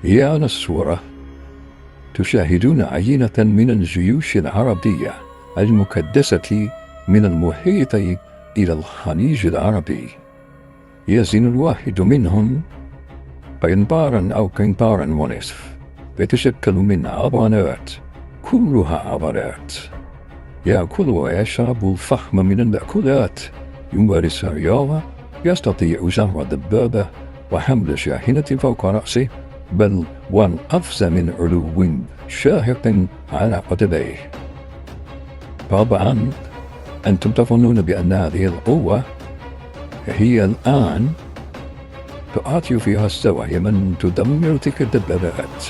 يا الصورة تشاهدون عينة من الجيوش العربية المكدسة من المحيط إلى الخليج العربي. يزن الواحد منهم قنطارا أو قنطارا ونصف، يتشكل من عضلات كلها عضلات. يأكل ويشرب الفحم من المأكولات، يمارس الرياضة، يستطيع جر دبابة وحمل شاحنة فوق رأسه، بل والقفز من علو شاهق على قدميه. طبعا أنتم تظنون بأن هذه القوة هي الآن تؤتي فيها السواهي من تدمر تلك الدبابات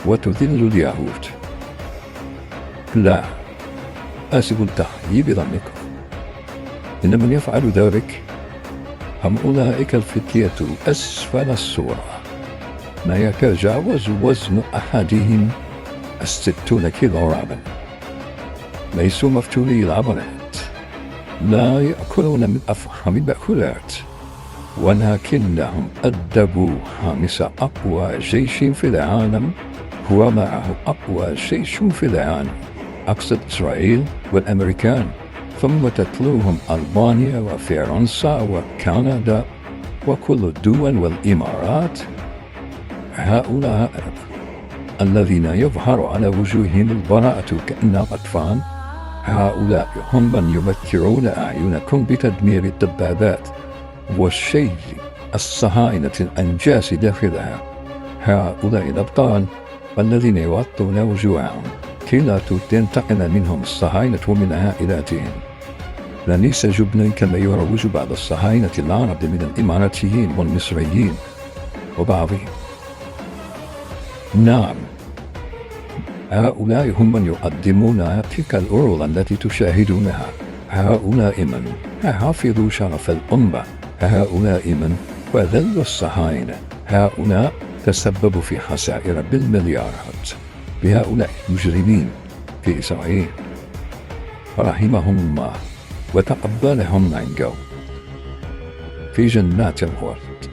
وتذل اليهود. لا، آسف التحيي بظنكم، إن من يفعل ذلك هم أولئك الفتية أسفل الصورة، ما يتجاوز وزن أحدهم 60 كيلوغراما. ليسوا مفتولي العضلات، لا يأكلون من أفخم المأكولات، ولكنهم أدبوا خامس أقوى جيش في العالم، هو معه أقوى جيش في العالم، أقصد إسرائيل والأمريكان، ثم تتلوهم ألمانيا وفرنسا وكندا وكل الدول والإمارات. هؤلاء الذين يظهر على وجوههم البراءة كأنهم أطفال، هؤلاء هم من يمتعون أعينكم بتدمير الدبابات والشيء الصهاينة الأنجاس داخلها. هؤلاء الأبطال الذين يغطون وجوههم كي لا تنتقل منهم الصهاينة ومن عائلاتهم. ليس جبنا كما يروج بعض الصهاينة العرب من الإماراتيين والمصريين وبعضهم. نعم، هؤلاء هم من يقدمون تلك الأرض التي تشاهدونها. هؤلاء من حافظوا شرف الأمة، هؤلاء من وذلوا الصهاينة، هؤلاء تسببوا في خسائر بالمليارات. بهؤلاء المجرمين في إسرائيل رحمهم الله وتقبلهم عنده في جنات الخلد.